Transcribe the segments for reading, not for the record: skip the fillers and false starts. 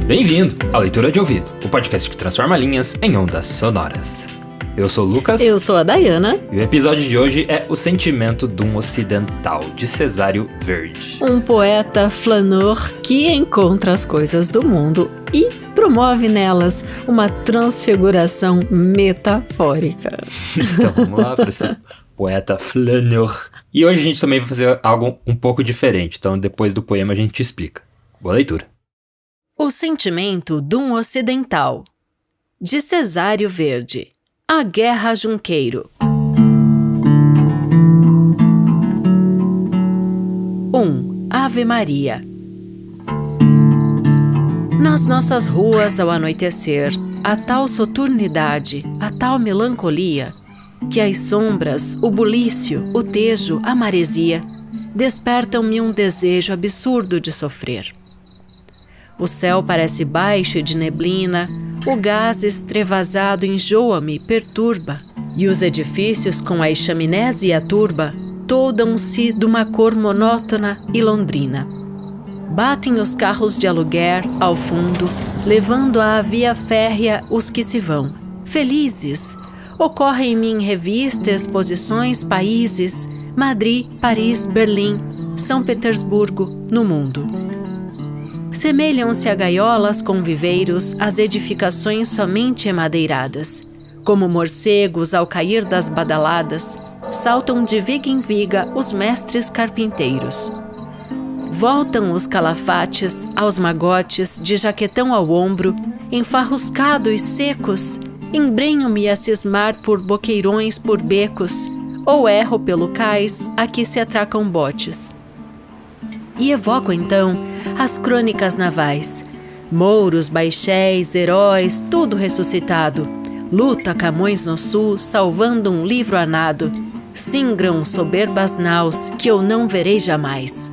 Bem-vindo à Leitura de Ouvido, o podcast que transforma linhas em ondas sonoras. Eu sou o Lucas. Eu sou a Dayana. E o episódio de hoje é O Sentimento de um Ocidental, de Cesário Verde. Um poeta flaneur que encontra as coisas do mundo e promove nelas uma transfiguração metafórica. Então, vamos lá para esse poeta flaneur. E hoje a gente também vai fazer algo um pouco diferente, então depois do poema a gente te explica. Boa leitura. O Sentimento de um Ocidental, de Cesário Verde. A Guerra Junqueiro. 1. Ave Maria. Nas nossas ruas ao anoitecer, a tal soturnidade, a tal melancolia, que as sombras, o bulício, o tejo, a maresia, despertam-me um desejo absurdo de sofrer. O céu parece baixo e de neblina, o gás extravasado enjoa-me, perturba, e os edifícios com as chaminés e a turba toldam-se de uma cor monótona e londrina. Batem os carros de aluguer ao fundo, levando à via férrea os que se vão. Felizes, ocorrem-me em revista exposições países, Madrid, Paris, Berlim, São Petersburgo, no mundo. Semelham-se a gaiolas com viveiros as edificações somente emadeiradas. Como morcegos ao cair das badaladas, saltam de viga em viga os mestres carpinteiros. Voltam os calafates aos magotes de jaquetão ao ombro, enfarruscados secos, embrenho-me a cismar por boqueirões por becos, ou erro pelo cais a que se atracam botes. E evoco então as crônicas navais, mouros, baixéis, heróis, tudo ressuscitado, luta Camões no sul, salvando um livro a nado, singram soberbas naus que eu não verei jamais.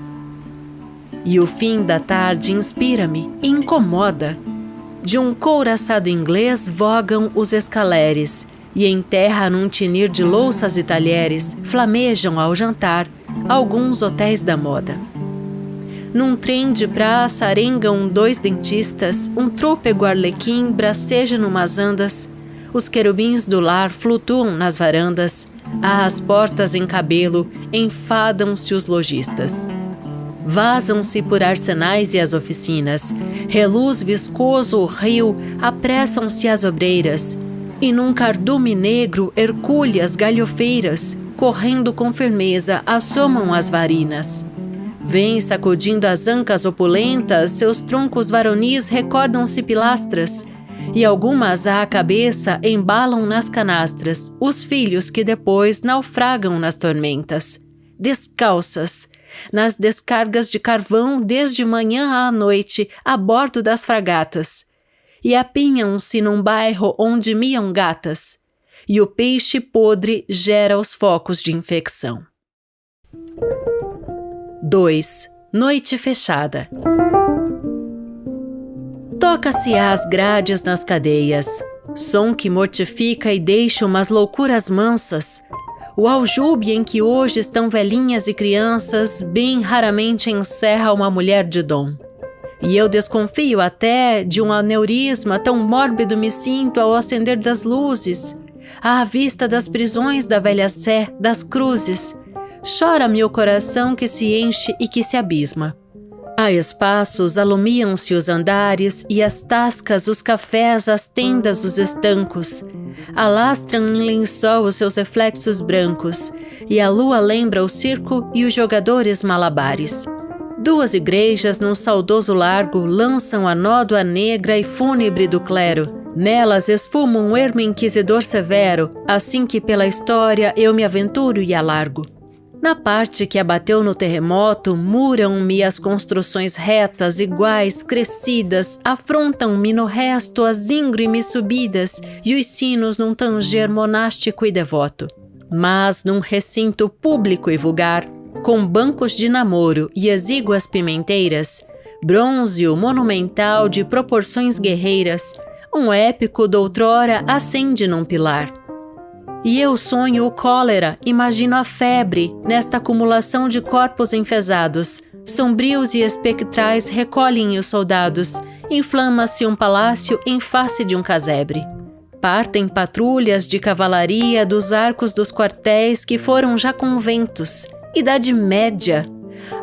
E o fim da tarde inspira-me e incomoda. De um couraçado inglês vogam os escaleres, e em terra num tinir de louças e talheres flamejam ao jantar alguns hotéis da moda. Num trem de praça arengam 2 dentistas, um trôpego arlequim braceja numas andas, os querubins do lar flutuam nas varandas, às portas em cabelo enfadam-se os lojistas. Vazam-se por arsenais e as oficinas, reluz viscoso o rio, apressam-se as obreiras, e num cardume negro hercúleas galhofeiras, correndo com firmeza, assomam as varinas. Vêm sacudindo as ancas opulentas, seus troncos varonis recordam-se pilastras, e algumas à cabeça embalam nas canastras os filhos que depois naufragam nas tormentas. Descalças, nas descargas de carvão desde manhã à noite, a bordo das fragatas, e apinham-se num bairro onde miam gatas, e o peixe podre gera os focos de infecção. 2. Noite fechada. Toca-se às grades nas cadeias, som que mortifica e deixa umas loucuras mansas. O aljube em que hoje estão velhinhas e crianças bem raramente encerra uma mulher de dom. E eu desconfio até de um aneurisma tão mórbido me sinto ao acender das luzes, à vista das prisões da velha Sé, das cruzes. Chora-me o coração que se enche e que se abisma. A espaços alumiam-se os andares e as tascas, os cafés, as tendas, os estancos. Alastram em lençol os seus reflexos brancos, e a lua lembra o circo e os jogadores malabares. 2 igrejas num saudoso largo lançam a nódoa negra e fúnebre do clero. Nelas esfuma um ermo inquisidor severo, assim que pela história eu me aventuro e alargo. Na parte que abateu no terremoto, muram-me as construções retas, iguais, crescidas, afrontam-me no resto as íngremes subidas e os sinos num tanger monástico e devoto. Mas num recinto público e vulgar, com bancos de namoro e exíguas pimenteiras, brônzeo monumental de proporções guerreiras, um épico doutrora acende num pilar. E eu sonho o cólera, imagino a febre, nesta acumulação de corpos enfesados, Sombrios e espectrais recolhem os soldados. Inflama-se um palácio em face de um casebre. Partem patrulhas de cavalaria dos arcos dos quartéis que foram já conventos. Idade Média.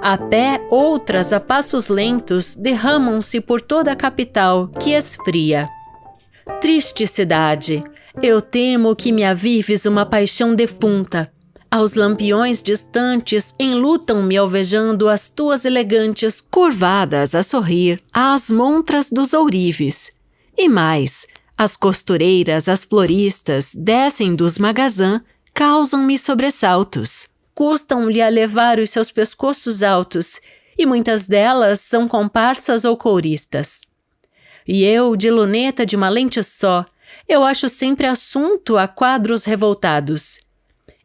A pé, outras a passos lentos derramam-se por toda a capital, que esfria. Triste cidade, eu temo que me avives uma paixão defunta. Aos lampiões distantes enlutam-me alvejando as tuas elegantes curvadas a sorrir às montras dos ourives. E mais, as costureiras, as floristas descem dos magazãs, causam-me sobressaltos. Custam-lhe a levar os seus pescoços altos, e muitas delas são comparsas ou couristas. E eu, de luneta de uma lente só, eu acho sempre assunto a quadros revoltados.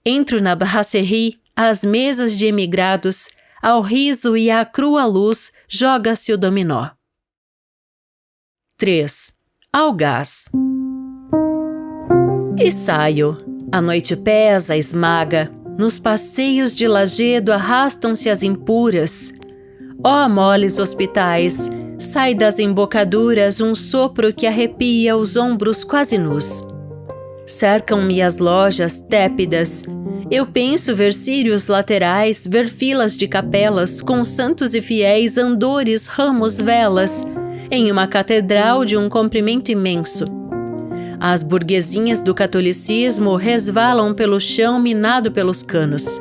Entro na brasserie, às mesas de emigrados, ao riso e à crua luz joga-se o dominó. 3. Ao gás. E saio. A noite pesa, esmaga. Nos passeios de lajedo arrastam-se as impuras. Ó moles hospitais, sai das embocaduras um sopro que arrepia os ombros quase nus. Cercam-me as lojas tépidas. Eu penso ver círios laterais, ver filas de capelas com santos e fiéis, andores, ramos, velas, em uma catedral de um comprimento imenso. As burguesinhas do catolicismo resvalam pelo chão minado pelos canos.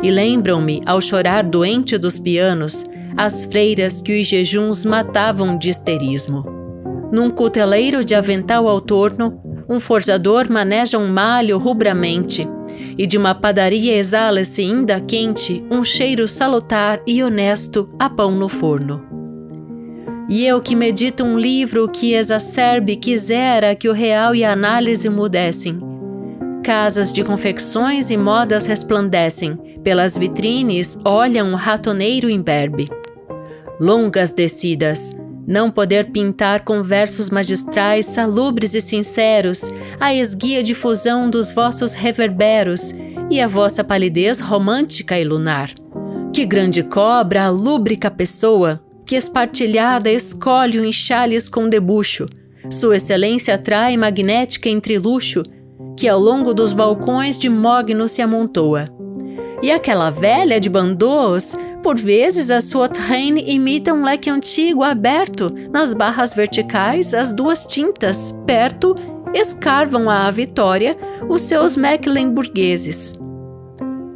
E lembram-me, ao chorar doente dos pianos, as freiras que os jejuns matavam de histerismo. Num cuteleiro de avental ao torno, um forjador maneja um malho rubramente, e de uma padaria exala-se ainda quente um cheiro salutar e honesto a pão no forno. E eu que medito um livro que exacerbe quisera que o real e a análise mudessem. Casas de confecções e modas resplandecem, pelas vitrines olha um ratoneiro imberbe. Longas descidas, não poder pintar com versos magistrais salubres e sinceros a esguia difusão dos vossos reverberos e a vossa palidez romântica e lunar. Que grande cobra a lúbrica pessoa, que espartilhada escolhe o enxales com debuxo, sua excelência atrai magnética entre luxo, que ao longo dos balcões de mogno se amontoa. E aquela velha de bandôs, por vezes a sua traîne imita um leque antigo aberto, nas barras verticais as duas tintas, perto, escarvam à Vitória os seus mecklenburgueses.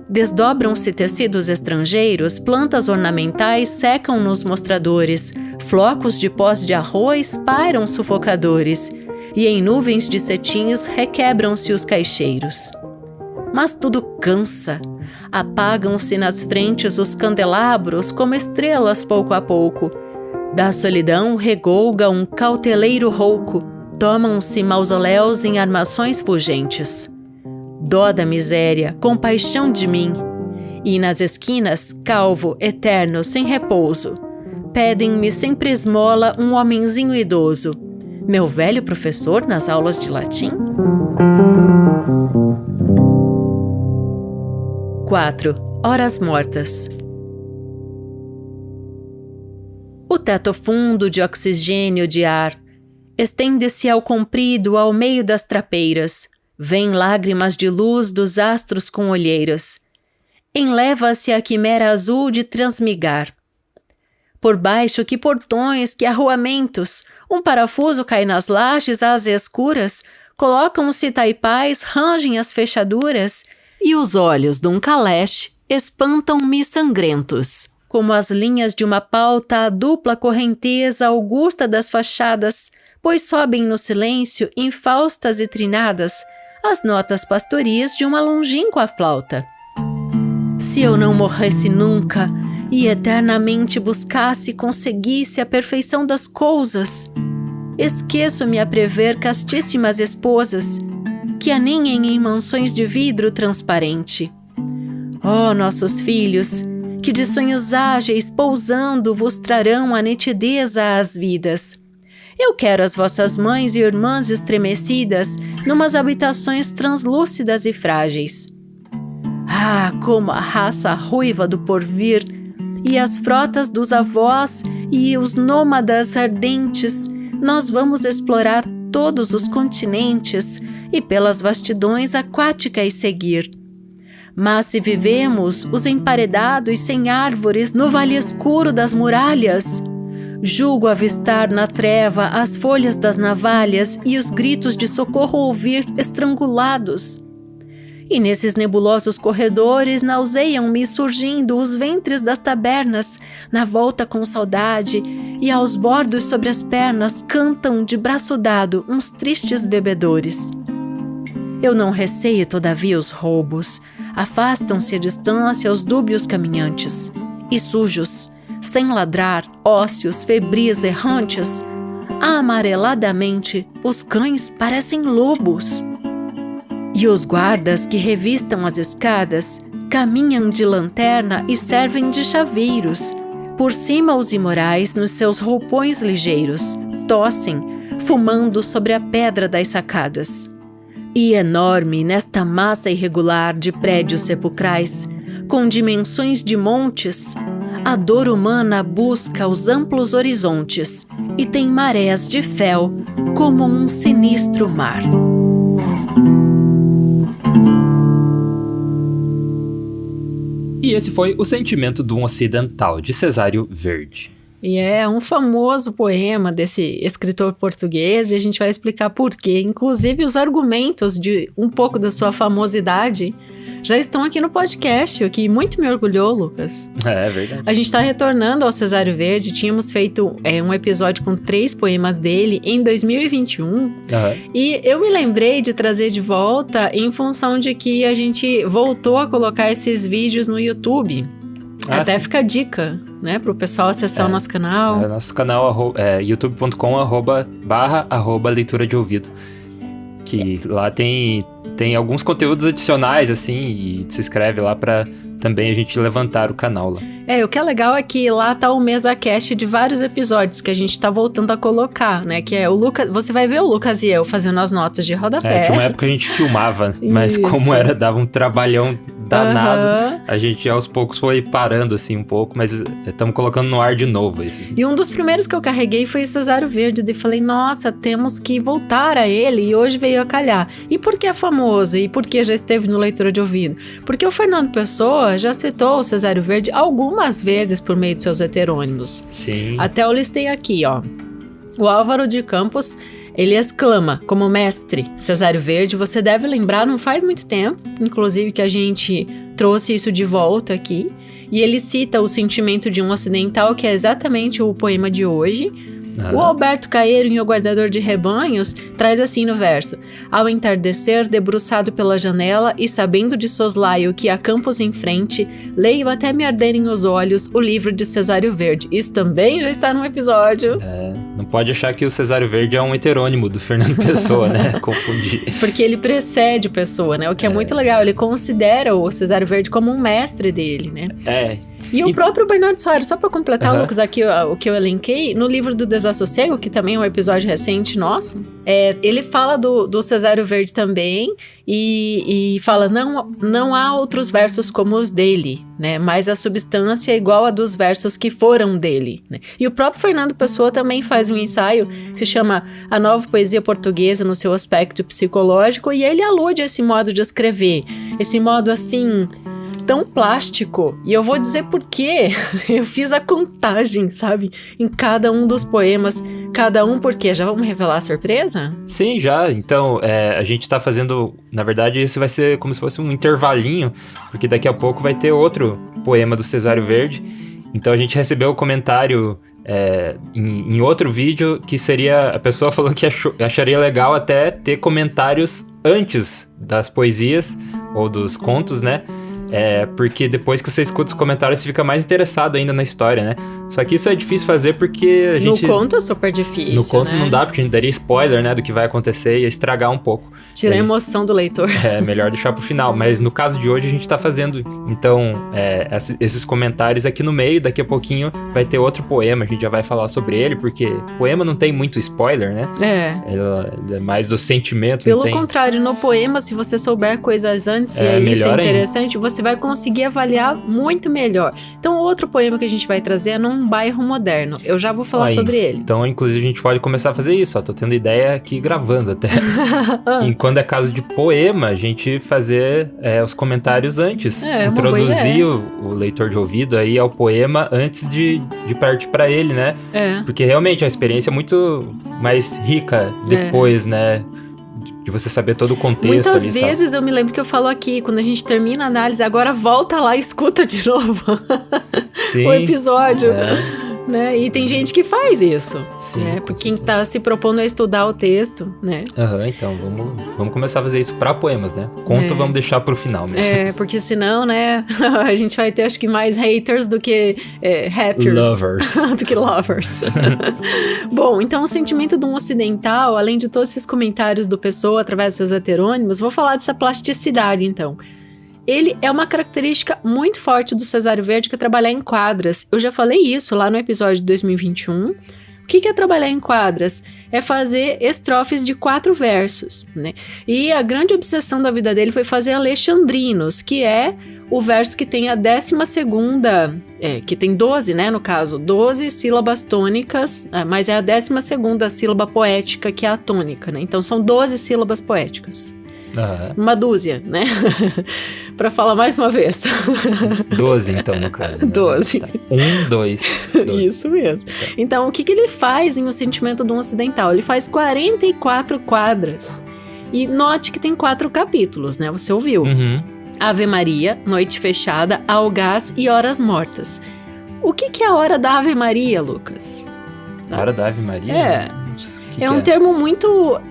Desdobram-se tecidos estrangeiros, plantas ornamentais secam nos mostradores, flocos de pós de arroz pairam sufocadores, e em nuvens de cetins requebram-se os caixeiros. Mas tudo cansa, apagam-se nas frentes os candelabros como estrelas pouco a pouco. Da solidão regolga um cauteleiro rouco, tomam-se mausoléus em armações fulgentes. Dó da miséria, compaixão de mim. E nas esquinas, calvo, eterno, sem repouso, pedem-me sempre esmola um homenzinho idoso. Meu velho professor nas aulas de latim? 4. Horas mortas. O teto fundo de oxigênio de ar estende-se ao comprido ao meio das trapeiras. Vêm lágrimas de luz dos astros com olheiras. Enleva-se a quimera azul de transmigar. Por baixo, que portões, que arruamentos! Um parafuso cai nas lajes às escuras, colocam-se taipais, rangem as fechaduras, e os olhos de um caleche espantam-me sangrentos, como as linhas de uma pauta a dupla correnteza augusta das fachadas, pois sobem no silêncio, infaustas e trinadas, as notas pastoris de uma longínqua flauta. Se eu não morresse nunca e eternamente buscasse e conseguisse a perfeição das coisas, esqueço-me a prever castíssimas esposas que aninhem em mansões de vidro transparente. Ó nossos filhos, que de sonhos ágeis pousando vos trarão a nitideza às vidas. Eu quero as vossas mães e irmãs estremecidas numas habitações translúcidas e frágeis. Ah, como a raça ruiva do porvir, e as frotas dos avós e os nômadas ardentes, nós vamos explorar todos os continentes e pelas vastidões aquáticas seguir. Mas se vivemos os emparedados sem árvores no vale escuro das muralhas, julgo avistar na treva as folhas das navalhas e os gritos de socorro ouvir estrangulados. E nesses nebulosos corredores nauseiam-me surgindo os ventres das tabernas, na volta com saudade, e aos bordos sobre as pernas cantam de braço dado uns tristes bebedores. Eu não receio todavia os roubos, afastam-se à distância os dúbios caminhantes, e sujos, sem ladrar, ósseos febris errantes, amareladamente os cães parecem lobos. E os guardas que revistam as escadas caminham de lanterna e servem de chaveiros. Por cima os imorais nos seus roupões ligeiros tossem, fumando sobre a pedra das sacadas. E enorme nesta massa irregular de prédios sepulcrais, com dimensões de montes, a dor humana busca os amplos horizontes e tem marés de fel como um sinistro mar. E esse foi O Sentimento de um Ocidental, de Cesário Verde. E é um famoso poema desse escritor português, e a gente vai explicar por quê. Inclusive, os argumentos de um pouco da sua famosidade já estão aqui no podcast, o que muito me orgulhou, Lucas. É verdade. A gente está retornando ao Cesário Verde, tínhamos feito um episódio com 3 poemas dele em 2021, e eu me lembrei de trazer de volta em função de que a gente voltou a colocar esses vídeos no YouTube. Até sim. Fica a dica, né, pro pessoal acessar o nosso canal. Nosso canal é youtube.com/leitura de ouvido. Que lá tem alguns conteúdos adicionais, assim, e se inscreve lá pra também a gente levantar o canal lá. O que é legal é que lá tá o MesaCast de vários episódios que a gente tá voltando a colocar, né? Que é o Lucas, você vai ver o Lucas e eu fazendo as notas de rodapé. Tinha uma época que a gente filmava, mas como dava um trabalhão danado, a gente aos poucos foi parando assim um pouco, mas estamos colocando no ar de novo esses. E um dos primeiros que eu carreguei foi o Cesário Verde, e falei, nossa, temos que voltar a ele, e hoje veio a calhar. E por que é famoso? E por que já esteve no Leitura de Ouvido? Porque o Fernando Pessoa já citou o Cesário Verde algumas vezes por meio de seus heterônimos. Sim. Até eu listei aqui, ó. O Álvaro de Campos, ele exclama, como mestre, Cesário Verde, você deve lembrar, não faz muito tempo, inclusive que a gente trouxe isso de volta aqui, e ele cita O Sentimento de um Ocidental, que é exatamente o poema de hoje. O Alberto Caeiro, em O Guardador de Rebanhos, traz assim no verso: ao entardecer, debruçado pela janela e sabendo de soslaio que há campos em frente, leio até me arderem os olhos o livro de Cesário Verde. Isso também já está no episódio. Não pode achar que o Cesário Verde é um heterônimo do Fernando Pessoa, né? Confundir. Porque ele precede o Pessoa, né? O que é muito legal, ele considera o Cesário Verde como um mestre dele, né? E o próprio Bernardo Soares, só para completar, Lucas, aqui o que eu elenquei, no livro do Desassossego, que também é um episódio recente nosso, ele fala do Cesário Verde também e fala, não há outros versos como os dele, né? Mas a substância é igual a dos versos que foram dele, né? E o próprio Fernando Pessoa também faz um ensaio que se chama A Nova Poesia Portuguesa no seu aspecto psicológico, e ele alude a esse modo de escrever, esse modo assim tão plástico, e eu vou dizer por quê. Eu fiz a contagem, sabe, em cada um dos poemas, cada um por quê. Já vamos revelar a surpresa? Sim, já. Então, a gente tá fazendo, na verdade, esse vai ser como se fosse um intervalinho, porque daqui a pouco vai ter outro poema do Cesário Verde. Então a gente recebeu o comentário em outro vídeo, que seria, a pessoa falou que acharia legal até ter comentários antes das poesias, ou dos contos, né? Porque depois que você escuta os comentários, você fica mais interessado ainda na história, né? Só que isso é difícil fazer porque a gente... No conto é super difícil, No conto, né? Não dá, porque a gente daria spoiler, né, do que vai acontecer e ia estragar um pouco. Tira a emoção do leitor. Melhor deixar pro final. Mas no caso de hoje, a gente tá fazendo, então, esses comentários aqui no meio. Daqui a pouquinho vai ter outro poema, a gente já vai falar sobre ele, porque poema não tem muito spoiler, né? Ele é mais dos sentimentos. Pelo contrário, no poema, se você souber coisas antes, e isso é interessante, você você vai conseguir avaliar muito melhor. Então, outro poema que a gente vai trazer é Num Bairro Moderno. Eu já vou falar sobre ele. Então, inclusive, a gente pode começar a fazer isso, ó. Tô tendo ideia aqui gravando até. E quando é caso de poema, a gente fazer os comentários antes. Introduzir o leitor de ouvido aí ao poema antes de partir pra ele, né? Porque realmente a experiência é muito mais rica depois, né? De você saber todo o contexto. Muitas vezes eu me lembro que eu falo aqui, quando a gente termina a análise, agora volta lá e escuta de novo o episódio. Né? E tem gente que faz isso, né? Porque quem tá se propondo a estudar o texto, né? Então vamos começar a fazer isso pra poemas, né? Conto vamos deixar pro final mesmo. Porque senão, né, a gente vai ter acho que mais haters do que happers. Lovers. do que lovers. Bom, então o sentimento de um ocidental, além de todos esses comentários do Pessoa através dos seus heterônimos, vou falar dessa plasticidade, então. Ele é uma característica muito forte do Cesário Verde, que é trabalhar em quadras. Eu já falei isso lá no episódio de 2021. O que é trabalhar em quadras? É fazer estrofes de 4 versos, né? E a grande obsessão da vida dele foi fazer alexandrinos, que é o verso que tem a 12ª, que tem 12, né, no caso, 12 sílabas tônicas, mas é a 12ª sílaba poética, que é a tônica, né? Então são 12 sílabas poéticas. Uma dúzia, né? Pra falar mais uma vez. 12, então, no caso. Né? 12. Tá. 1, 2. Isso mesmo. Então, o que ele faz em O Sentimento de um Ocidental? Ele faz 44 quadras. E note que tem 4 capítulos, né? Você ouviu. Ave Maria, Noite Fechada, Algaz e Horas Mortas. O que é a hora da Ave Maria, Lucas? A hora da Ave Maria? É um termo muito...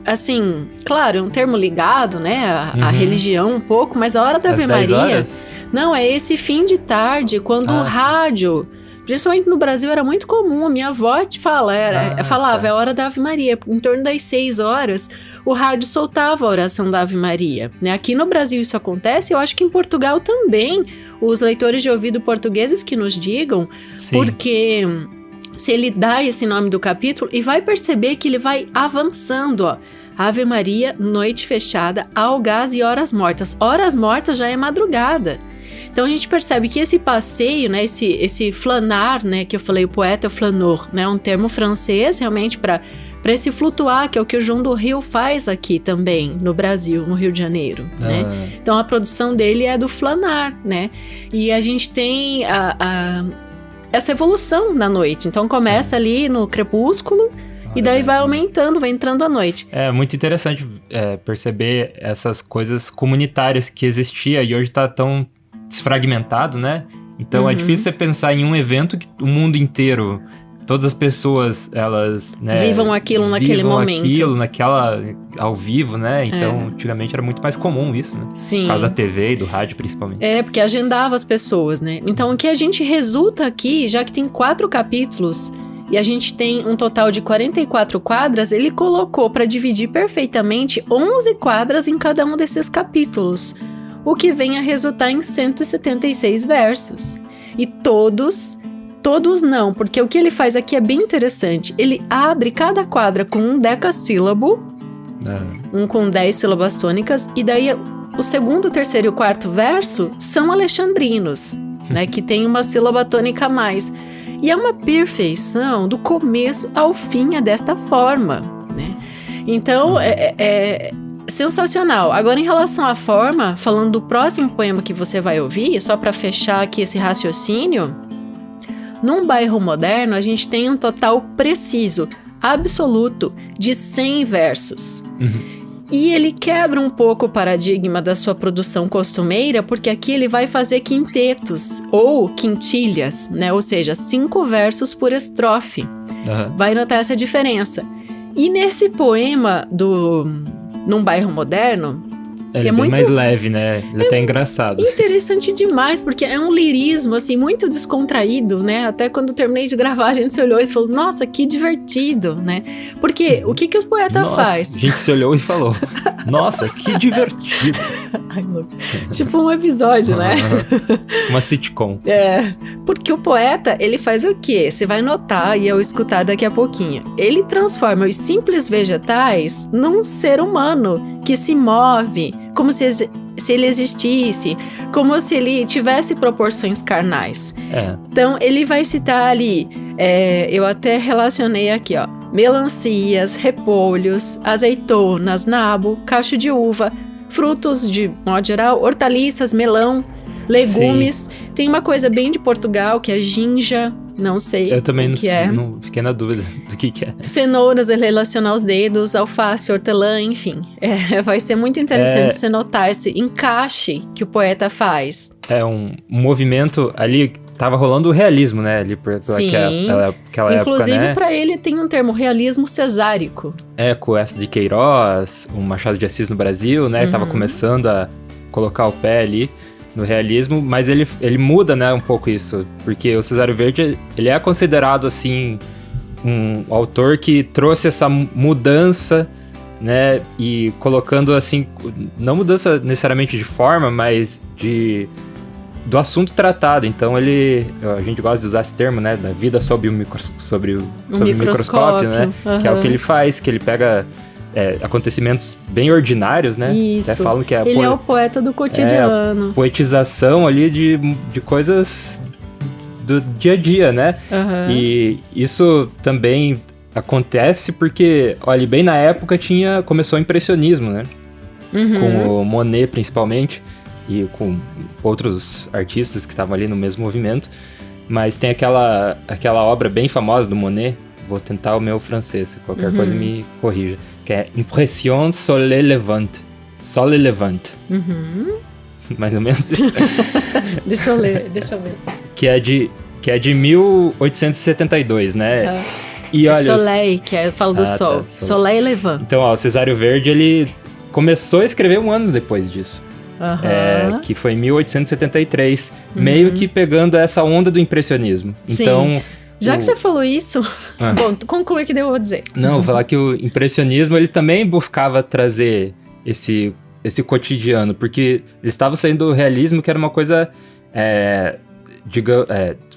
Assim, claro, é um termo ligado, né, à religião um pouco, mas a hora da Ave Maria... horas? Não, é esse fim de tarde, quando o rádio... Principalmente no Brasil era muito comum, a minha avó falava, é a hora da Ave Maria. Em torno das 6 horas, o rádio soltava a oração da Ave Maria. Né? Aqui no Brasil isso acontece, eu acho que em Portugal também. Os leitores de ouvido portugueses que nos digam, porque... Se ele dá esse nome do capítulo e vai perceber que ele vai avançando, ó. Ave Maria, Noite Fechada, Algaz e Horas Mortas. Horas Mortas já é madrugada. Então a gente percebe que esse passeio, né, esse flanar, né, que eu falei, o poeta flaneur, né, um termo francês realmente para esse flutuar, que é o que o João do Rio faz aqui também no Brasil, no Rio de Janeiro, né? Então a produção dele é do flanar, né? E a gente tem essa evolução na noite. Então começa ali no crepúsculo e daí vai aumentando, vai entrando à noite. É muito interessante perceber essas coisas comunitárias que existia e hoje tá tão desfragmentado, né? Então é difícil você pensar em um evento que o mundo inteiro, todas as pessoas, elas... Né, vivam aquilo naquele momento. Ao vivo, né? Então, antigamente era muito mais comum isso, né? Sim. Por causa da TV e do rádio, principalmente. Porque agendava as pessoas, né? Então, o que a gente resulta aqui, já que tem 4 capítulos e a gente tem um total de 44 quadras, ele colocou para dividir perfeitamente 11 quadras em cada um desses capítulos, o que vem a resultar em 176 versos. E todos não, porque o que ele faz aqui é bem interessante. Ele abre cada quadra com um decassílabo, um com 10 sílabas tônicas, e daí o segundo, terceiro e o quarto verso são alexandrinos, né, que tem uma sílaba tônica a mais. E é uma perfeição, do começo ao fim é desta forma, né? Então, é sensacional. Agora, em relação à forma, falando do próximo poema que você vai ouvir, só para fechar aqui esse raciocínio, Num Bairro Moderno, a gente tem um total preciso, absoluto, de 100 versos. E ele quebra um pouco o paradigma da sua produção costumeira, porque aqui ele vai fazer quintetos ou quintilhas, né? Ou seja, 5 versos por estrofe. Vai notar essa diferença. E nesse poema do Num Bairro Moderno, ele é bem mais leve, né? Ele é até engraçado. Interessante demais, porque é um lirismo, assim, muito descontraído, né? Até quando eu terminei de gravar, a gente se olhou e falou, nossa, que divertido, né? Porque o que o poeta faz? A gente se olhou e falou, nossa, que divertido. Ai, tipo um episódio, né? Uma sitcom. Porque o poeta, ele faz o quê? Você vai notar e eu escutar daqui a pouquinho. Ele transforma os simples vegetais num ser humano que se move, como se ele existisse, como se ele tivesse proporções carnais. Então, ele vai citar ali, eu até relacionei aqui, ó, melancias, repolhos, azeitonas, nabo, cacho de uva, frutos de modo geral, hortaliças, melão, legumes. Sim. Tem uma coisa bem de Portugal, que é ginja, não sei. Eu também o que é. Não fiquei na dúvida do que é. Cenouras, ele relaciona aos dedos, alface, hortelã, enfim. Vai ser muito interessante você notar esse encaixe que o poeta faz. É um movimento ali, tava rolando o realismo, né? Ali por aquela época, inclusive, né? Pra ele tem um termo, realismo cesárico. Com essa de Queiroz, o Machado de Assis no Brasil, né? Tava começando a colocar o pé ali no realismo, mas ele muda, né, um pouco isso, porque o Cesário Verde, ele é considerado, assim, um autor que trouxe essa mudança, né, e colocando, assim, não mudança necessariamente de forma, mas do assunto tratado. Então a gente gosta de usar esse termo, né, da vida sob o microscópio, né, que é o que ele faz, que ele pega acontecimentos bem ordinários, né? Isso. Até falam que ele é o poeta do cotidiano. Poetização ali de coisas do dia a dia, né? E isso também acontece porque, olha, bem na época começou o impressionismo, né? Com o Monet, principalmente, e com outros artistas que estavam ali no mesmo movimento. Mas tem aquela obra bem famosa do Monet, vou tentar o meu francês, qualquer coisa me corrija, que é Impression sur le Levant. Sur le Levant. Mais ou menos isso. Deixa eu ver. Que é de 1872, né? E olha, Soleil, que eu falo do sol. Tá, Soleil Levant. Então, ó, o Cesário Verde, ele começou a escrever um ano depois disso. Que foi em 1873, meio que pegando essa onda do impressionismo. Sim. Então, já que você falou isso, bom, conclui o que eu vou dizer. Não, vou falar que o impressionismo, ele também buscava trazer esse cotidiano, porque ele estava saindo do realismo, que era uma coisa,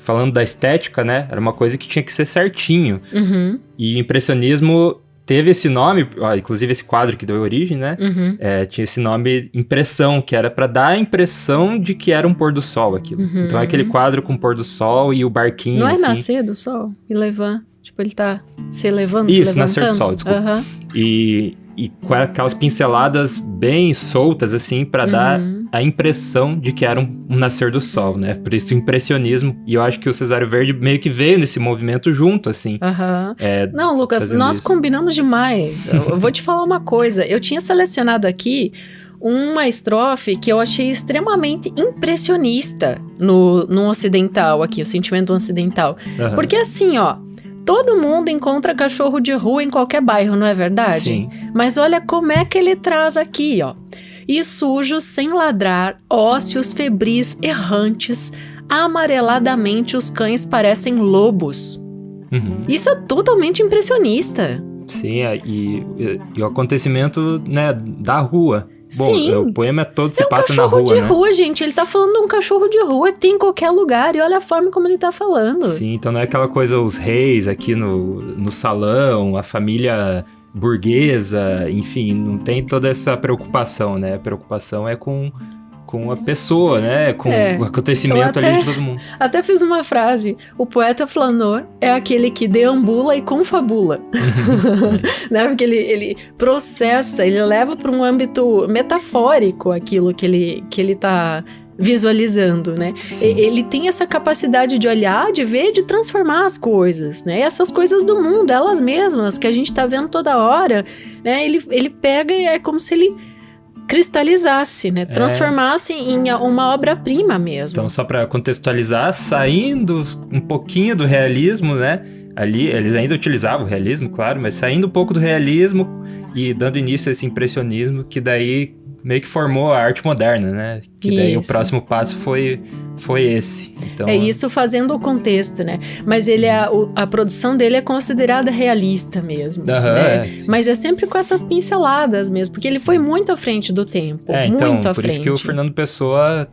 falando da estética, né, era uma coisa que tinha que ser certinho. E o impressionismo teve esse nome, inclusive esse quadro que deu origem, né, tinha esse nome impressão, que era para dar a impressão de que era um pôr do sol aquilo. Então é aquele quadro com o pôr do sol e o barquinho, não é assim. Nascer do sol e levar, tipo, ele tá se elevando, isso, se levantando. Nascer do sol, desculpa. E com aquelas pinceladas bem soltas, assim, para dar a impressão de que era um nascer do sol, né? Por isso o impressionismo. E eu acho que o Cesário Verde meio que veio nesse movimento junto, assim. Não, Lucas, nós combinamos demais. Eu vou te falar uma coisa. Eu tinha selecionado aqui uma estrofe que eu achei extremamente impressionista no ocidental aqui, o sentimento ocidental. Porque assim, ó, todo mundo encontra cachorro de rua em qualquer bairro, não é verdade? Sim. Mas olha como é que ele traz aqui, ó. E sujos sem ladrar, ósseos febris errantes, amareladamente os cães parecem lobos. Isso é totalmente impressionista. Sim, e o acontecimento, né, da rua. Bom, Sim. O poema todo se passa na rua, É um cachorro de né? rua, gente. Ele tá falando de um cachorro de rua, tem em qualquer lugar. E olha a forma como ele tá falando. Sim, então não é aquela coisa, os reis aqui no salão, a família burguesa, enfim, não tem toda essa preocupação, né? A preocupação é com a pessoa, né? Com o acontecimento ali de todo mundo. Até fiz uma frase. O poeta flanor é aquele que deambula e confabula. Né? Porque ele processa, ele leva para um âmbito metafórico aquilo que ele tá visualizando, né? Ele tem essa capacidade de olhar, de ver, de transformar as coisas, né? Essas coisas do mundo, elas mesmas, que a gente tá vendo toda hora, né? Ele pega e é como se ele cristalizasse, né? Transformasse em uma obra-prima mesmo. Então, só para contextualizar, saindo um pouquinho do realismo, né? Ali, eles ainda utilizavam o realismo, claro, mas saindo um pouco do realismo e dando início a esse impressionismo, que daí meio que formou a arte moderna, né? Que daí o próximo passo foi esse. Então, isso fazendo o contexto, né? Mas a produção dele é considerada realista mesmo. Né? Mas é sempre com essas pinceladas mesmo, porque ele foi muito à frente do tempo. Então, muito à por frente. isso que o Fernando Pessoa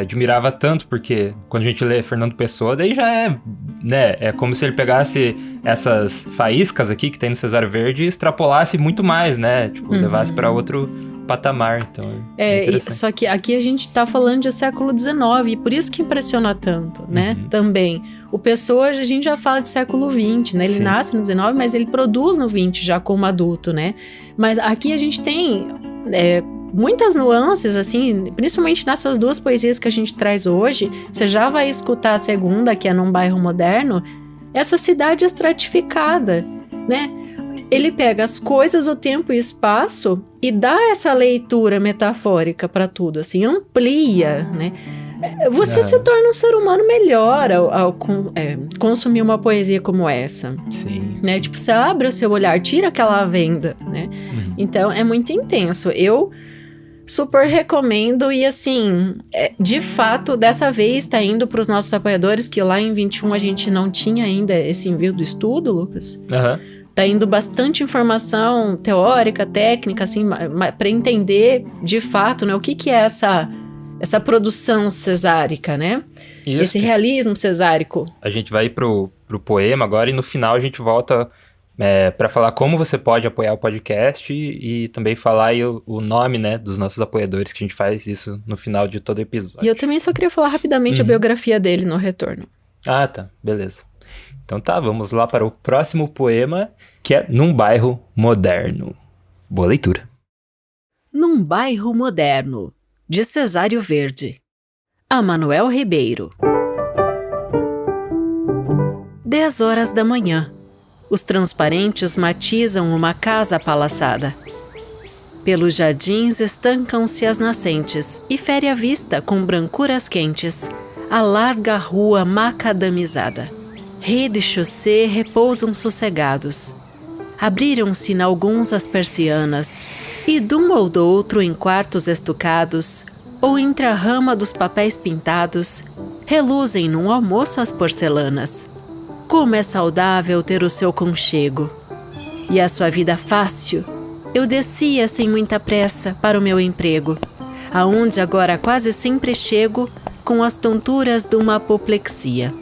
admirava tanto, porque quando a gente lê Fernando Pessoa, daí já é como se ele pegasse essas faíscas aqui que tem no Cesário Verde e extrapolasse muito mais, né? Tipo, levasse para outro patamar, então é interessante. Só que aqui a gente tá falando de século XIX, e por isso que impressiona tanto, né? Também. O Pessoa, a gente já fala de século XX, né? Ele Sim. nasce no XIX, mas ele produz no XX já como adulto, né? Mas aqui a gente tem muitas nuances, assim, principalmente nessas duas poesias que a gente traz hoje. Você já vai escutar a segunda, que é Num Bairro Moderno, essa cidade estratificada, né? Ele pega as coisas, o tempo e o espaço e dá essa leitura metafórica para tudo, assim, amplia, né? Você se torna um ser humano melhor ao consumir uma poesia como essa. Sim. Né? Tipo, você abre o seu olhar, tira aquela venda, né? Então, é muito intenso. Eu super recomendo e, assim, de fato, dessa vez tá indo para os nossos apoiadores, que lá em 21 a gente não tinha ainda esse envio do estudo, Lucas. Tá indo bastante informação teórica, técnica, assim, para entender de fato, né, o que é essa produção cesárica, né? Isso. Esse realismo cesárico. A gente vai pro poema agora e no final a gente volta para falar como você pode apoiar o podcast e também falar aí o nome, né, dos nossos apoiadores, que a gente faz isso no final de todo episódio. E eu também só queria falar rapidamente a biografia dele no retorno. Ah, tá. Beleza. Então tá, vamos lá para o próximo poema, que é Num Bairro Moderno. Boa leitura. Num Bairro Moderno, de Cesário Verde. A Manuel Ribeiro. 10 horas da manhã. Os transparentes matizam uma casa palaçada. Pelos jardins estancam-se as nascentes e fere a vista com brancuras quentes a larga rua macadamizada. Rede e chaussée repousam sossegados. Abriram-se n'alguns as persianas, e dum ou do outro em quartos estucados, ou entre a rama dos papéis pintados, reluzem num almoço as porcelanas. Como é saudável ter o seu conchego! E a sua vida fácil, eu descia sem muita pressa para o meu emprego, aonde agora quase sempre chego com as tonturas de uma apoplexia.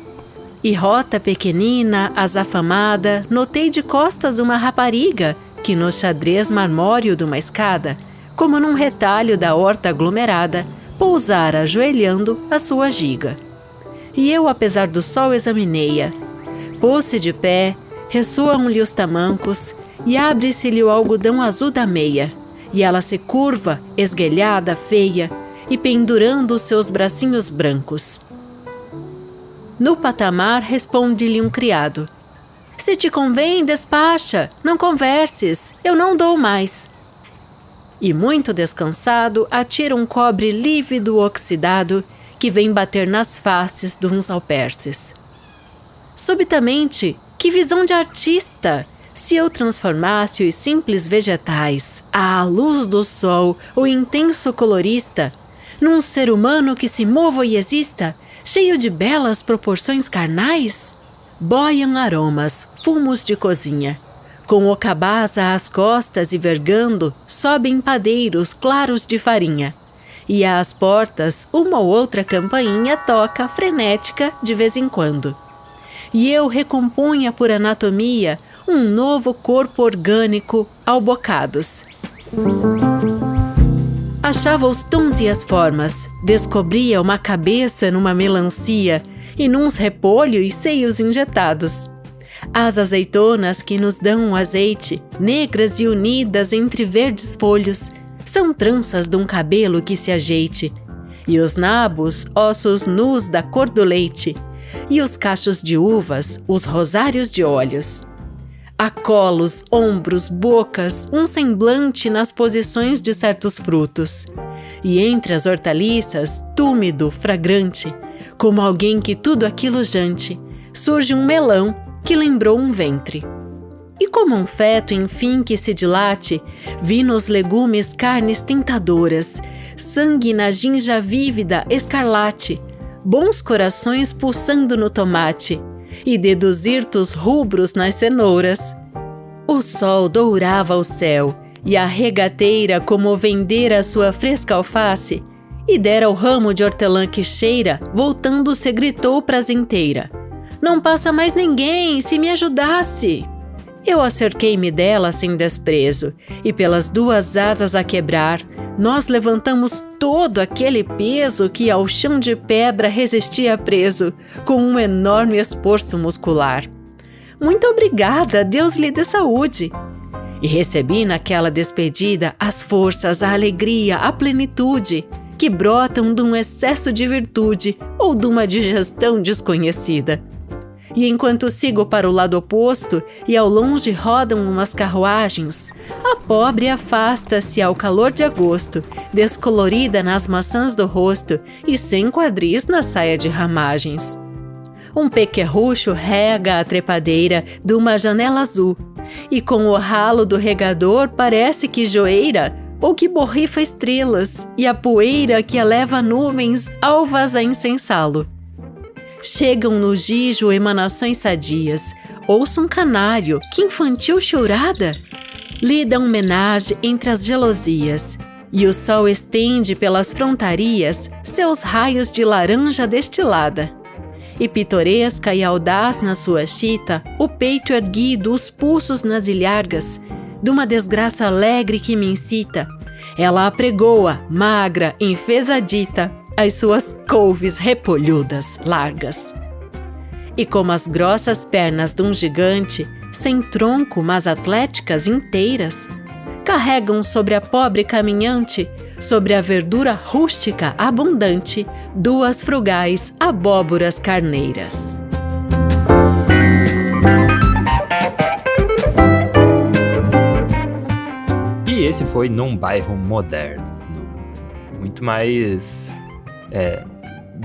E rota pequenina, azafamada, notei de costas uma rapariga que no xadrez marmóreo de uma escada, como num retalho da horta aglomerada, pousara ajoelhando a sua giga. E eu, apesar do sol, examinei-a. Pôs-se de pé, ressoam-lhe os tamancos e abre-se-lhe o algodão azul da meia, e ela se curva, esguelhada, feia, e pendurando os seus bracinhos brancos. No patamar responde-lhe um criado: se te convém, despacha, não converses, eu não dou mais. E muito descansado, atira um cobre lívido oxidado que vem bater nas faces d'uns alperces. Subitamente, que visão de artista! Se eu transformasse os simples vegetais, à luz do sol, o intenso colorista, num ser humano que se mova e exista, cheio de belas proporções carnais? Boiam aromas, fumos de cozinha. Com o cabaza às costas e vergando, sobem padeiros claros de farinha. E às portas, uma ou outra campainha toca frenética de vez em quando. E eu recompunha por anatomia um novo corpo orgânico ao bocados. Achava os tons e as formas, descobria uma cabeça numa melancia e nuns repolhos seios injetados. As azeitonas que nos dão um azeite, negras e unidas entre verdes folhos, são tranças de um cabelo que se ajeite. E os nabos, ossos nus da cor do leite, e os cachos de uvas, os rosários de olhos. Há colos, ombros, bocas, um semblante nas posições de certos frutos. E entre as hortaliças, túmido, fragrante, como alguém que tudo aquilo jante, surge um melão que lembrou um ventre. E como um feto, enfim, que se dilate, vi nos legumes carnes tentadoras, sangue na ginja vívida, escarlate, bons corações pulsando no tomate, e dedos hirtos rubros nas cenouras. O sol dourava o céu, e a regateira, como vendera sua fresca alface, e dera o ramo de hortelã que cheira, voltando-se gritou prazenteira: não passa mais ninguém, se me ajudasse! Eu acerquei-me dela sem desprezo, e pelas 2 asas a quebrar, nós levantamos todo aquele peso que ao chão de pedra resistia preso, com um enorme esforço muscular. Muito obrigada, Deus lhe dê saúde! E recebi naquela despedida as forças, a alegria, a plenitude, que brotam de um excesso de virtude ou de uma digestão desconhecida. E enquanto sigo para o lado oposto e ao longe rodam umas carruagens, a pobre afasta-se ao calor de agosto, descolorida nas maçãs do rosto e sem quadris na saia de ramagens. Um pequerrucho rega a trepadeira de uma janela azul, e com o ralo do regador parece que joeira ou que borrifa estrelas, e a poeira que eleva nuvens alvas a incensá-lo. Chegam no gijo emanações sadias, ouço um canário, que infantil chorada! Lida homenagem entre as gelosias, e o sol estende pelas frontarias seus raios de laranja destilada. E pitoresca e audaz na sua chita, o peito erguido, os pulsos nas ilhargas, de uma desgraça alegre que me incita, ela apregoa, magra, enfesadita, as suas couves repolhudas, largas. E como as grossas pernas de um gigante, sem tronco, mas atléticas inteiras, carregam sobre a pobre caminhante, sobre a verdura rústica abundante, 2 frugais abóboras carneiras. E esse foi Num Bairro Moderno. Muito mais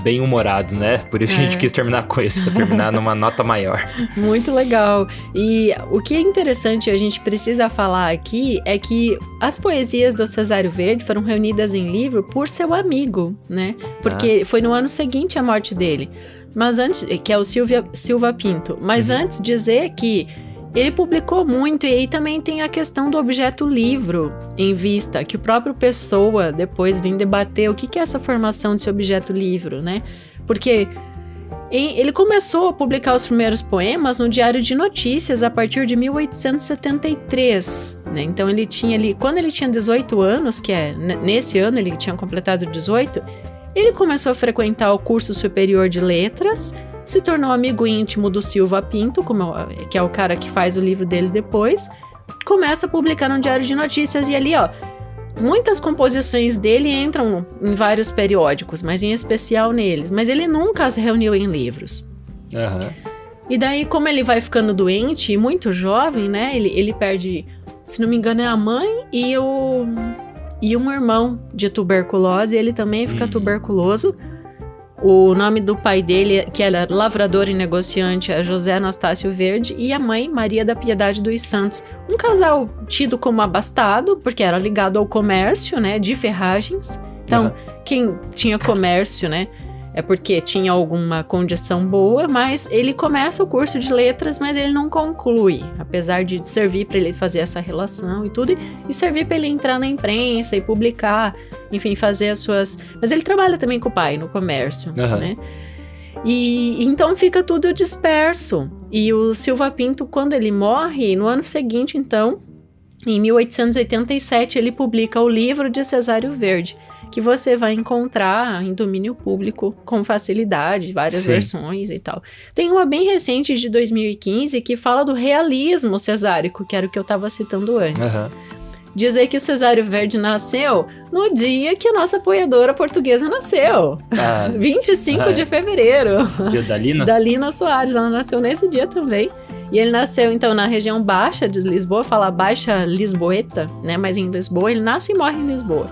bem-humorado, né? Por isso que a gente quis terminar com esse, pra terminar numa nota maior. Muito legal. E o que é interessante a gente precisa falar aqui é que as poesias do Cesário Verde foram reunidas em livro por seu amigo, né? Porque foi no ano seguinte à morte dele. Mas antes, que é o Silva Pinto. Mas antes dizer que ele publicou muito, e aí também tem a questão do objeto livro em vista, que o próprio Pessoa depois vem debater o que é essa formação desse objeto livro, né? Porque ele começou a publicar os primeiros poemas no Diário de Notícias a partir de 1873, né? Então ele tinha ali, quando ele tinha 18 anos, que é nesse ano ele tinha completado 18, ele começou a frequentar o curso superior de letras, se tornou amigo íntimo do Silva Pinto, que é o cara que faz o livro dele depois, começa a publicar no Diário de Notícias, e ali, muitas composições dele entram em vários periódicos, mas em especial neles, mas ele nunca as reuniu em livros. E daí, como ele vai ficando doente, e muito jovem, né, ele perde, se não me engano, é a mãe e um irmão de tuberculose, ele também fica tuberculoso. O nome do pai dele, que era lavrador e negociante, é José Anastácio Verde, e a mãe, Maria da Piedade dos Santos. Um casal tido como abastado, porque era ligado ao comércio, né, de ferragens. Então, quem tinha comércio, né, é porque tinha alguma condição boa, mas ele começa o curso de letras, mas ele não conclui, apesar de servir para ele fazer essa relação e tudo, e servir para ele entrar na imprensa e publicar, enfim, fazer as suas... Mas ele trabalha também com o pai no comércio, né? E então fica tudo disperso. E o Silva Pinto, quando ele morre, no ano seguinte, então, em 1887, ele publica o livro de Cesário Verde, que você vai encontrar em domínio público com facilidade, várias versões e tal. Tem uma bem recente de 2015 que fala do realismo cesárico, que era o que eu estava citando antes. Dizer que o Cesário Verde nasceu no dia que a nossa apoiadora portuguesa nasceu. 25 de fevereiro. Dia da Lina? Da Lina Soares, ela nasceu nesse dia também. E ele nasceu, então, na região baixa de Lisboa, fala Baixa Lisboeta, né? Mas em Lisboa, ele nasce e morre em Lisboa.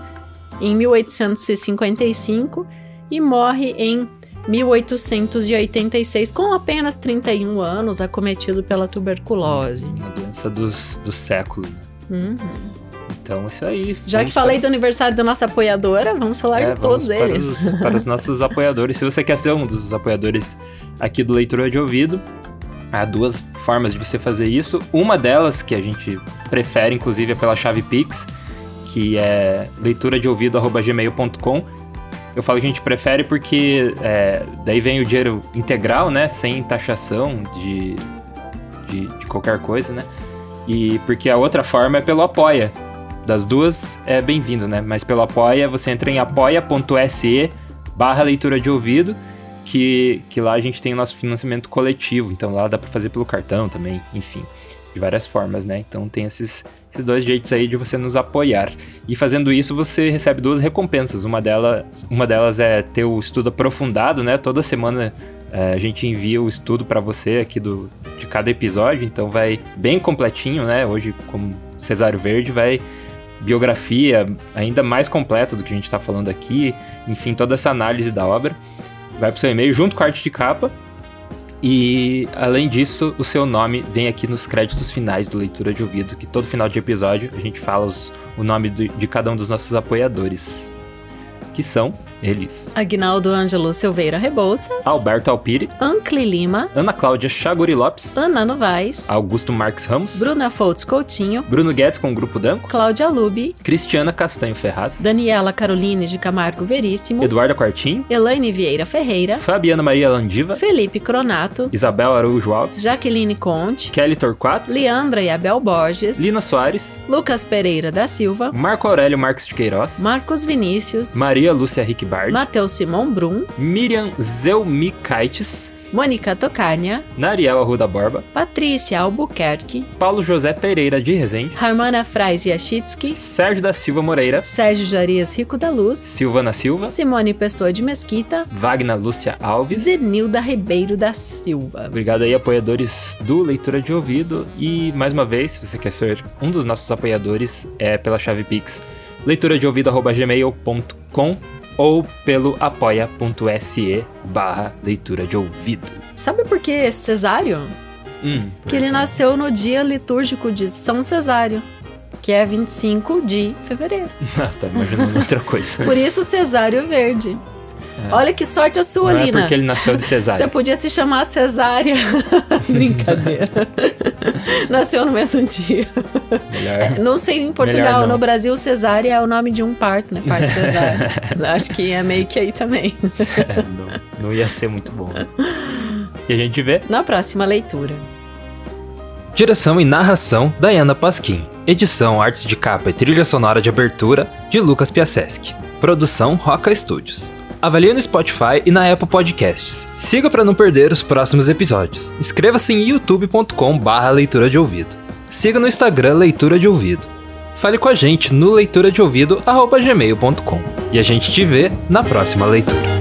Em 1855 e morre em 1886, com apenas 31 anos, acometido pela tuberculose. Uma doença do século. Então, isso aí. Já que falei do aniversário da nossa apoiadora, vamos falar de todos eles. Para os nossos apoiadores. Se você quer ser um dos apoiadores aqui do Leitura de Ouvido, há 2 formas de você fazer isso. Uma delas, que a gente prefere, inclusive, é pela chave Pix, que é leituradeouvido@gmail.com. Eu falo que a gente prefere porque daí vem o dinheiro integral, né? Sem taxação de qualquer coisa, né? E porque a outra forma é pelo Apoia. Das duas é bem-vindo, né? Mas pelo Apoia, você entra em apoia.se/leitura de ouvido, que lá a gente tem o nosso financiamento coletivo. Então lá dá pra fazer pelo cartão também, enfim, de várias formas, né? Então tem esses dois jeitos aí de você nos apoiar. E fazendo isso, você recebe 2 recompensas. Uma delas é ter o estudo aprofundado, né? Toda semana a gente envia o estudo pra você aqui de cada episódio. Então vai bem completinho, né? Hoje, como Cesário Verde, vai biografia ainda mais completa do que a gente tá falando aqui. Enfim, toda essa análise da obra vai pro seu e-mail junto com a arte de capa. E, além disso, o seu nome vem aqui nos créditos finais do Leitura de Ouvido, que todo final de episódio a gente fala o nome de cada um dos nossos apoiadores, que são eles: Aguinaldo Ângelo Silveira Rebouças, Alberto Alpire, Ancli Lima, Ana Cláudia Chaguri Lopes, Ana Novaes, Augusto Marques Ramos, Bruna Foltz Coutinho, Bruno Guedes com o Grupo Danco, Cláudia Lubi, Cristiana Castanho Ferraz, Daniela Caroline de Camargo Veríssimo, Eduarda Quartim, Elaine Vieira Ferreira, Fabiana Maria Landiva, Felipe Cronato, Isabel Araújo Alves, Jaqueline Conte, Kelly Torquato, Leandra e Abel Borges, Lina Soares, Lucas Pereira da Silva, Marco Aurélio Marques de Queiroz, Marcos Vinícius, Maria Lúcia Rickbard, Matheus Simão Brum, Miriam Zelmikaitis, Mônica Tocárnia, Nariel Arruda Borba, Patrícia Albuquerque, Paulo José Pereira de Rezende, Harmana Frais Yachitsky, Sérgio da Silva Moreira, Sérgio Jarias Rico da Luz, Silvana Silva, Simone Pessoa de Mesquita, Wagner Lúcia Alves. Zenilda Ribeiro da Silva. Obrigado aí, apoiadores do Leitura de Ouvido. E, mais uma vez, se você quer ser um dos nossos apoiadores, é pela chave Pix leituradeouvido@gmail.com ou pelo apoia.se/leitura de ouvido. Sabe por que esse Cesário? Porque ele nasceu no dia litúrgico de São Cesário, que é 25 de fevereiro. Tá imaginando outra coisa. Por isso Cesário Verde. Olha que sorte a sua, Não Lina. é porque ele nasceu de cesárea. Você podia se chamar Cesária. Brincadeira. Nasceu no mesmo dia. Melhor. Não sei em Portugal, no Brasil, cesárea é o nome de um parto, né? Parto cesárea. Acho que é meio que aí também. Não ia ser muito bom. E a gente vê na próxima leitura. Direção e narração, Dayana Pasquim. Edição, artes de capa e trilha sonora de abertura, de Lucas Piaseschi. Produção, Roca Studios. Avalie no Spotify e na Apple Podcasts. Siga para não perder os próximos episódios. Inscreva-se em youtube.com/leitura de ouvido. Siga no Instagram Leitura de Ouvido. Fale com a gente no leituradeouvido@gmail.com. E a gente te vê na próxima leitura.